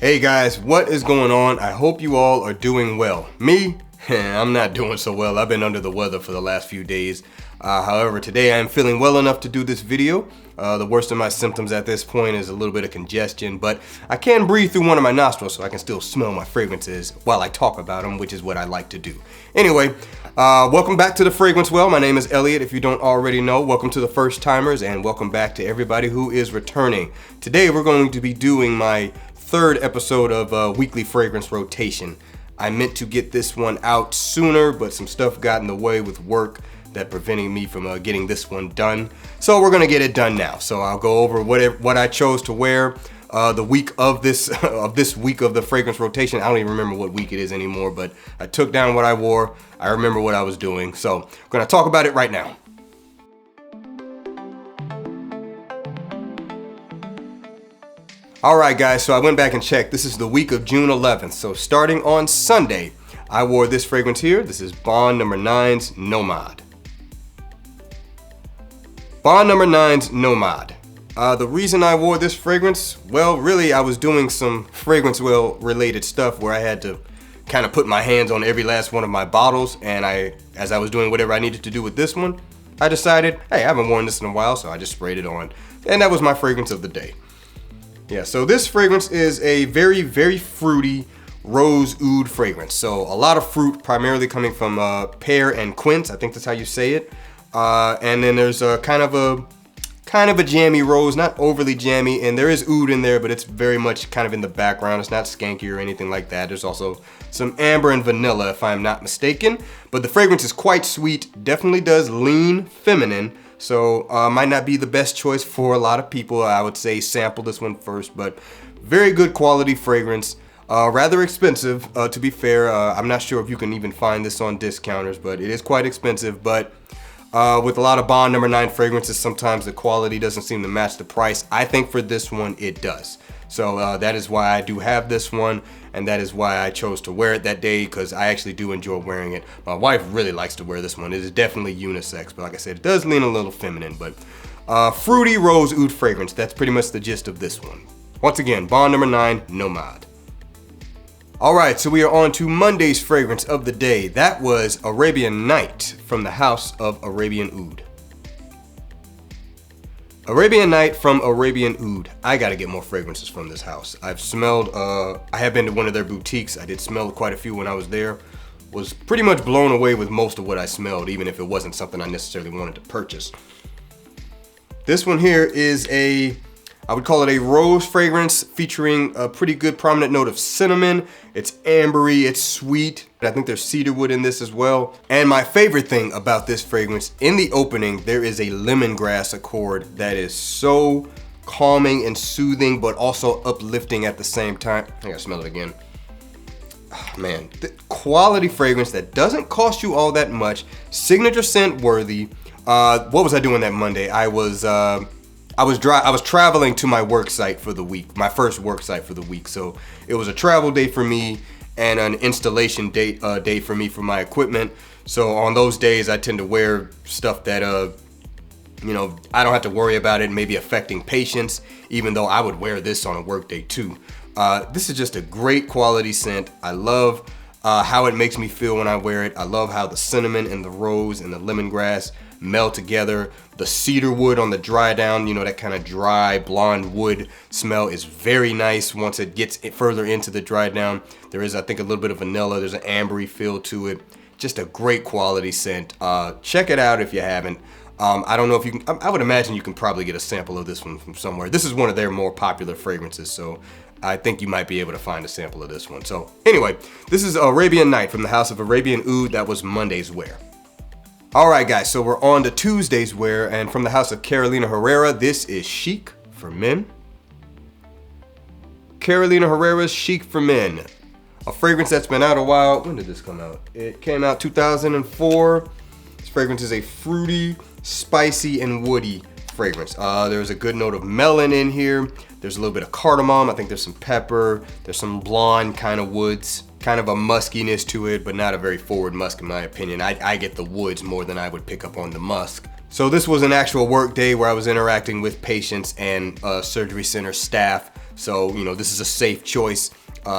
Hey guys, what is going on? I hope you all are doing well. Me? I'm not doing so well. I've been under the weather for the last few days. However, today I am feeling well enough to do this video. The worst of my symptoms at this point is a little bit of congestion, but I can breathe through one of my nostrils so I can still smell my fragrances while I talk about them, which is what I like to do. Anyway, welcome back to the Fragrance Well. My name is Elliot, if you don't already know. Welcome to the first timers and welcome back to everybody who is returning. Today we're going to be doing my third episode of weekly fragrance rotation. I meant to get this one out sooner, but some stuff got in the way with work that preventing me from getting this one done. So we're gonna get it done now. So I'll go over what I chose to wear the week of this week of the fragrance rotation. I don't even remember what week it is anymore, but I took down what I wore. I remember what I was doing. So we're gonna talk about it right now. Alright guys, so I went back and checked. This is the week of June 11th. So starting on Sunday, I wore this fragrance here. This is Bond No. 9's Nomad. Bond No. 9's Nomad. The reason I wore this fragrance, well, really I was doing some fragrance well related stuff where I had to kind of put my hands on every last one of my bottles, and as I was doing whatever I needed to do with this one, I decided, hey, I haven't worn this in a while, so I just sprayed it on. And that was my fragrance of the day. Yeah, so this fragrance is a very, very fruity rose oud fragrance. So a lot of fruit, primarily coming from pear and quince. I think that's how you say it. And then there's a kind of a jammy rose, not overly jammy, and there is oud in there, but it's very much kind of in the background. It's not skanky or anything like that. There's also some amber and vanilla, if I'm not mistaken. But the fragrance is quite sweet. Definitely does lean feminine. So might not be the best choice for a lot of people. I would say sample this one first, but very good quality fragrance. Rather expensive, to be fair. I'm not sure if you can even find this on discounters, but it is quite expensive. But with a lot of Bond No. 9 fragrances, sometimes the quality doesn't seem to match the price. I think for this one, it does. So that is why I do have this one, and that is why I chose to wear it that day, because I actually do enjoy wearing it. My wife really likes to wear this one. It is definitely unisex, but like I said, it does lean a little feminine. But fruity rose oud fragrance, that's pretty much the gist of this one. Once again, Bond No. 9, Nomad. Alright, so we are on to Monday's fragrance of the day. That was Arabian Night from the house of Arabian Oud. Arabian Night from Arabian Oud. I gotta get more fragrances from this house. I've smelled, I have been to one of their boutiques. I did smell quite a few when I was there. Was pretty much blown away with most of what I smelled, even if it wasn't something I necessarily wanted to purchase. This one here is I would call it a rose fragrance featuring a pretty good prominent note of cinnamon. It's ambery, it's sweet. I think there's cedarwood in this as well. And my favorite thing about this fragrance, in the opening, there is a lemongrass accord that is so calming and soothing, but also uplifting at the same time. I gotta smell it again. Oh, man, the quality fragrance that doesn't cost you all that much. Signature scent worthy. What was I doing that Monday? I was traveling to my work site for the week, my first work site for the week. So it was a travel day for me and an installation day for me for my equipment. So on those days, I tend to wear stuff that, I don't have to worry about it maybe affecting patients, even though I would wear this on a work day too. This is just a great quality scent. I love how it makes me feel when I wear it. I love how the cinnamon and the rose and the lemongrass meld together. The cedar wood on the dry down, that kind of dry blonde wood smell is very nice once it gets further into the dry down. There is, I think, a little bit of vanilla. There's an ambery feel to it. Just a great quality scent. Check it out if you haven't. I don't know if you can, I would imagine you can probably get a sample of this one from somewhere. This is one of their more popular fragrances, so I think you might be able to find a sample of this one. So anyway, this is Arabian Night from the house of Arabian Oud. That was Monday's wear. Alright guys, so we're on to Tuesday's wear, and from the house of Carolina Herrera, this is Chic for Men. Carolina Herrera's Chic for Men. A fragrance that's been out a while. When did this come out? It came out 2004. This fragrance is a fruity, spicy, and woody fragrance. There's a good note of melon in here. There's a little bit of cardamom. I think there's some pepper. There's some blonde kind of woods. Kind of a muskiness to it, but not a very forward musk in my opinion. I get the woods more than I would pick up on the musk. So this was an actual work day where I was interacting with patients and surgery center staff. So, this is a safe choice.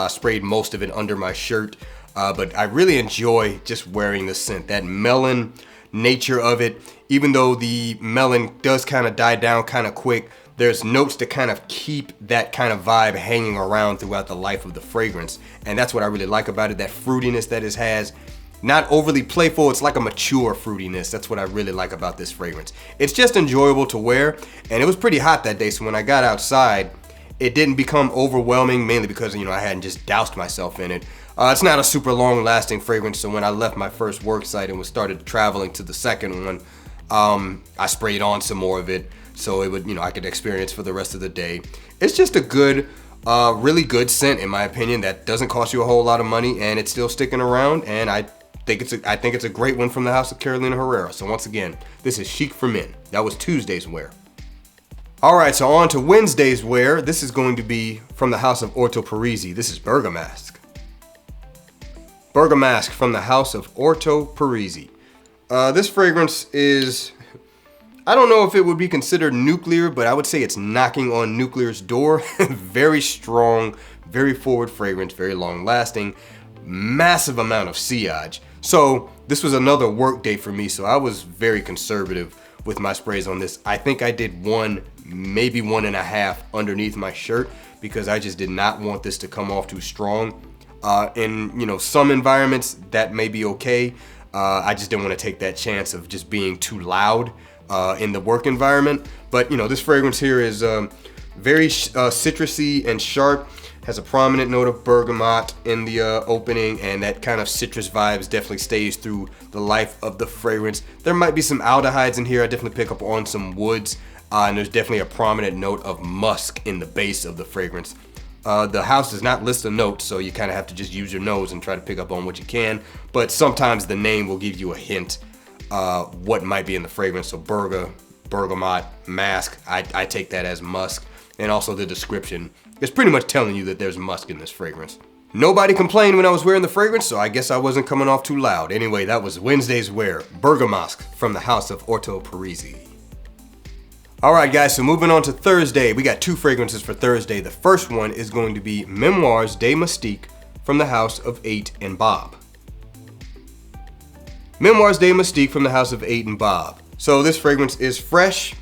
Sprayed most of it under my shirt. But I really enjoy just wearing the scent. That melon nature of it, even though the melon does kind of die down kind of quick, there's notes to kind of keep that kind of vibe hanging around throughout the life of the fragrance. And that's what I really like about it, that fruitiness that it has. Not overly playful, it's like a mature fruitiness. That's what I really like about this fragrance. It's just enjoyable to wear, and it was pretty hot that day, so when I got outside, it didn't become overwhelming, mainly because, I hadn't just doused myself in it. It's not a super long lasting fragrance, so when I left my first work site and started traveling to the second one, I sprayed on some more of it, so it would, I could experience for the rest of the day. It's just a good, really good scent, in my opinion, that doesn't cost you a whole lot of money, and it's still sticking around, and I think it's a great one from the house of Carolina Herrera. So once again, this is Chic for Men. That was Tuesday's wear. All right, so on to Wednesday's wear. This is going to be from the house of Orto Parisi. This is Bergamask. Bergamask from the house of Orto Parisi. This fragrance is, I don't know if it would be considered nuclear, but I would say it's knocking on nuclear's door. Very strong, very forward fragrance, very long lasting, massive amount of sillage. So this was another work day for me, so I was very conservative with my sprays on this. I think I did one, maybe 1.5 underneath my shirt, because I just did not want this to come off too strong. In some environments that may be okay. I just didn't want to take that chance of just being too loud in the work environment. But this fragrance here is very citrusy and sharp. Has a prominent note of bergamot in the opening, and that kind of citrus vibes definitely stays through the life of the fragrance. There might be some aldehydes in here. I definitely pick up on some woods, and there's definitely a prominent note of musk in the base of the fragrance. The house does not list a note, so you kind of have to just use your nose and try to pick up on what you can. But sometimes the name will give you a hint what might be in the fragrance. So bergamot, mask, I take that as musk. And also the description is pretty much telling you that there's musk in this fragrance. Nobody complained when I was wearing the fragrance, so I guess I wasn't coming off too loud. Anyway, that was Wednesday's wear, Bergamask from the house of Orto Parisi. All right, guys, so moving on to Thursday. We got 2 fragrances for Thursday. The first one is going to be Memoirs de Mystique from the house of 8 and Bob. Memoirs de Mystique from the house of 8 and Bob. So this fragrance is fresh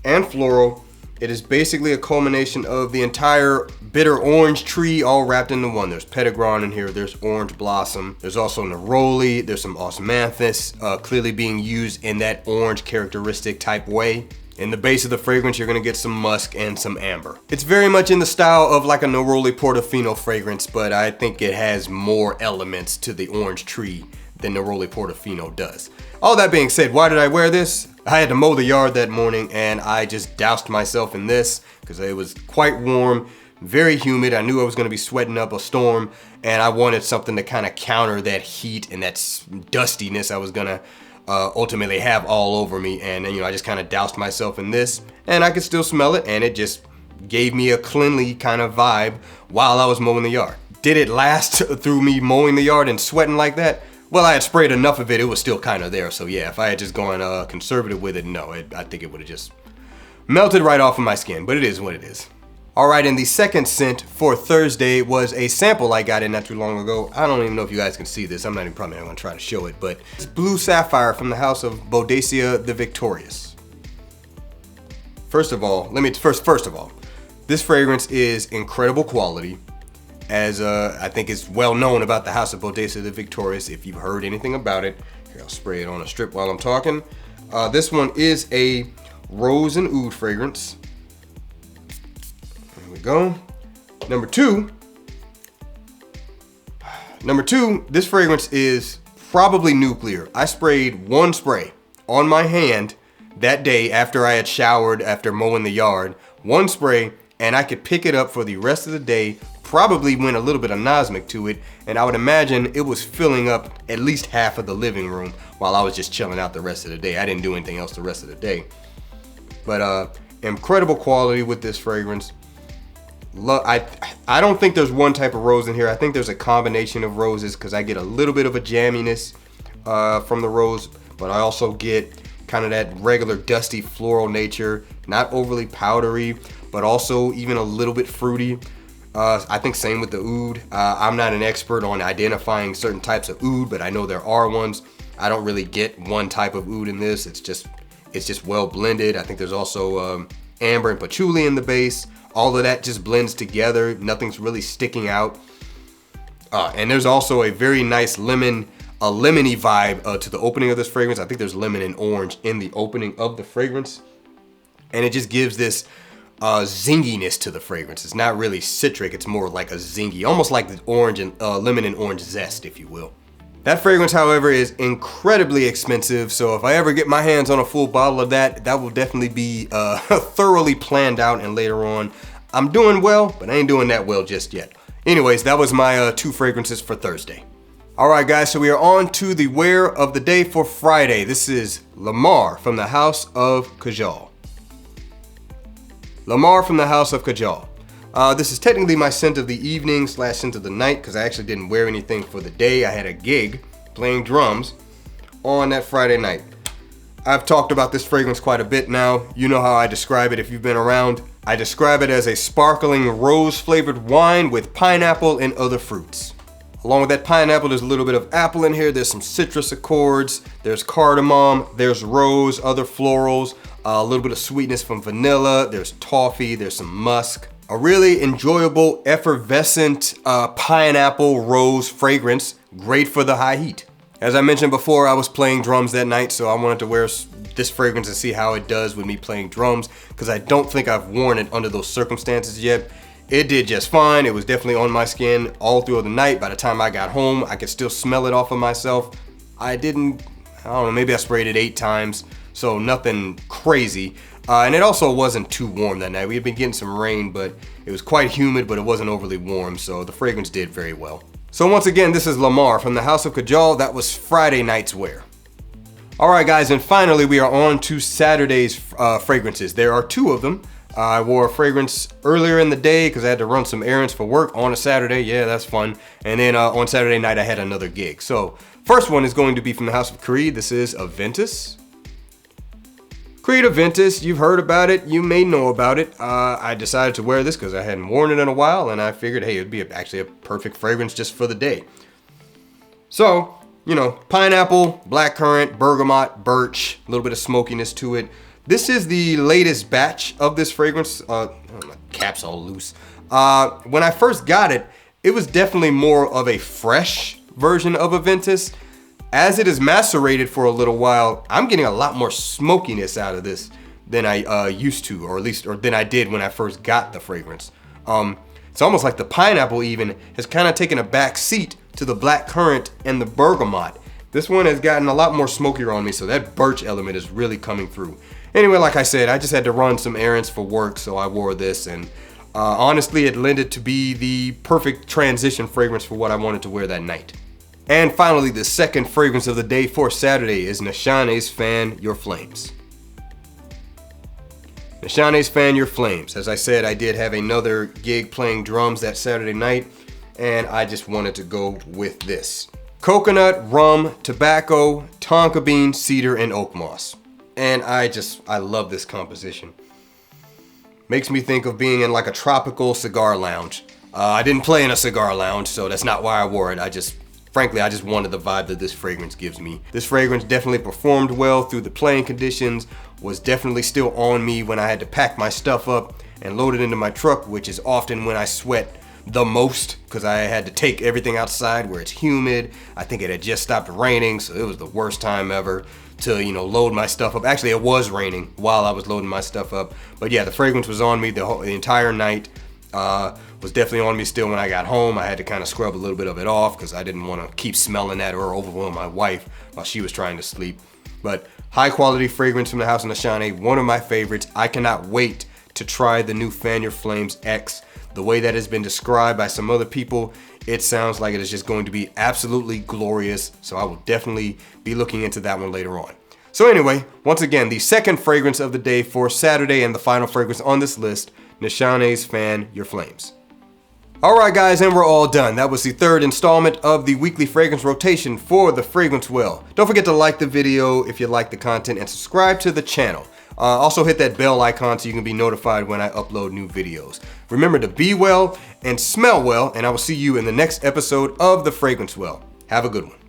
and floral. It is basically a culmination of the entire bitter orange tree all wrapped into one. There's petitgrain in here, there's orange blossom, there's also neroli, there's some osmanthus, clearly being used in that orange characteristic type way. In the base of the fragrance, you're gonna get some musk and some amber. It's very much in the style of like a neroli portofino fragrance, but I think it has more elements to the orange tree than neroli portofino does. All that being said, why did I wear this? I had to mow the yard that morning, and I just doused myself in this because it was quite warm, very humid. I knew I was gonna be sweating up a storm, and I wanted something to kind of counter that heat and that dustiness I was gonna ultimately have all over me. And I just kind of doused myself in this, and I could still smell it, and it just gave me a cleanly kind of vibe while I was mowing the yard. Did it last through me mowing the yard and sweating like that? Well, I had sprayed enough of it, it was still kind of there. So yeah, if I had just gone conservative with it, no, I think it would have just melted right off of my skin, but it is what it is. All right, and the second scent for Thursday was a sample I got in not too long ago. I don't even know if you guys can see this. I'm not even probably gonna try to show it, but it's Blue Sapphire from the house of Boadicea the Victorious. First of all, this fragrance is incredible quality. As I think it's well known about the house of Boadicea the Victorious, if you've heard anything about it. Here, I'll spray it on a strip while I'm talking. This one is a rose and oud fragrance. There we go. Number two, this fragrance is probably nuclear. I sprayed one spray on my hand that day after I had showered after mowing the yard. One spray, and I could pick it up for the rest of the day. Probably went a little bit of nosmic to it, and I would imagine it was filling up at least half of the living room while I was just chilling out the rest of the day. I didn't do anything else the rest of the day. But incredible quality with this fragrance. I don't think there's one type of rose in here. I think there's a combination of roses because I get a little bit of a jamminess from the rose, but I also get kind of that regular dusty floral nature, not overly powdery. but also even a little bit fruity. I think same with the oud. I'm not an expert on identifying certain types of oud, but I know there are ones. I don't really get one type of oud in this. It's just well blended. I think there's also amber and patchouli in the base. All of that just blends together. Nothing's really sticking out. And there's also a very nice lemony vibe to the opening of this fragrance. I think there's lemon and orange in the opening of the fragrance. And it just gives this zinginess to the fragrance. It's not really citric, it's more like a zingy, almost like the orange and lemon and orange zest, if you will. That fragrance, however, is incredibly expensive, so if I ever get my hands on a full bottle of that, that will definitely be thoroughly planned out, and later on. I'm doing well, but I ain't doing that well just yet. Anyways, that was my 2 fragrances for Thursday. Alright guys, so we are on to the wear of the day for Friday. This is Lamar from the House of Kajal. Lamar from the House of Kajal. This is technically my scent of the evening / scent of the night, because I actually didn't wear anything for the day. I had a gig playing drums on that Friday night. I've talked about this fragrance quite a bit now. You know how I describe it if you've been around. I describe it as a sparkling rose flavored wine with pineapple and other fruits. Along with that pineapple, there's a little bit of apple in here. There's some citrus accords. There's cardamom. There's rose, other florals. A little bit of sweetness from vanilla. There's toffee. There's some musk. A really enjoyable, effervescent pineapple rose fragrance. Great for the high heat. As I mentioned before, I was playing drums that night, so I wanted to wear this fragrance and see how it does with me playing drums, because I don't think I've worn it under those circumstances yet. It did just fine. It was definitely on my skin all through the night. By the time I got home, I could still smell it off of myself. I don't know, maybe I sprayed it 8 times, so nothing crazy. And it also wasn't too warm that night. We had been getting some rain, but it was quite humid, but it wasn't overly warm, so the fragrance did very well. So once again, this is Lamar from the House of Kajal. That was Friday night's wear. Alright guys, and finally we are on to Saturday's fragrances. There are 2 of them. I wore a fragrance earlier in the day because I had to run some errands for work on a Saturday. Yeah, that's fun. And then on Saturday night I had another gig. So first one is going to be from the House of Creed. This is Aventus. Creed Aventus, you've heard about it, you may know about it. I decided to wear this because I hadn't worn it in a while, and I figured, hey, it'd be actually a perfect fragrance just for the day. So, you know, pineapple, blackcurrant, bergamot, birch, a little bit of smokiness to it. This is the latest batch of this fragrance. My cap's all loose. When I first got it, it was definitely more of a fresh version of Aventus. As it is macerated for a little while, I'm getting a lot more smokiness out of this than I used to, or than I did when I first got the fragrance. It's almost like the pineapple even has kind of taken a back seat to the blackcurrant and the bergamot. This one has gotten a lot more smokier on me, so that birch element is really coming through. Anyway, like I said, I just had to run some errands for work, so I wore this, and honestly, it lended to be the perfect transition fragrance for what I wanted to wear that night. And finally, the second fragrance of the day for Saturday is Nashane's Fan Your Flames. Nashane's Fan Your Flames. As I said, I did have another gig playing drums that Saturday night, and I just wanted to go with this. Coconut, rum, tobacco, tonka bean, cedar, and oak moss. And I love this composition. Makes me think of being in like a tropical cigar lounge. I didn't play in a cigar lounge, so that's not why I wore it. Frankly, I just wanted the vibe that this fragrance gives me. This fragrance definitely performed well through the playing conditions, was definitely still on me when I had to pack my stuff up and load it into my truck, which is often when I sweat the most, because I had to take everything outside where it's humid. I think it had just stopped raining, so it was the worst time ever to, load my stuff up. Actually, it was raining while I was loading my stuff up. But yeah, the fragrance was on me the entire night. Was definitely on me still when I got home. I had to kind of scrub a little bit of it off because I didn't want to keep smelling that or overwhelm my wife while she was trying to sleep. But high quality fragrance from the House of Nashane, one of my favorites. I cannot wait to try the new Fan Your Flames X. The way that has been described by some other people, it sounds like it is just going to be absolutely glorious. So I will definitely be looking into that one later on. So anyway, once again, the second fragrance of the day for Saturday and the final fragrance on this list, Nashane's Fan Your Flames. Alright guys, and we're all done. That was the third installment of the weekly fragrance rotation for the Fragrance Well. Don't forget to like the video if you like the content and subscribe to the channel. Also hit that bell icon so you can be notified when I upload new videos. Remember to be well and smell well, and I will see you in the next episode of The Fragrance Well. Have a good one.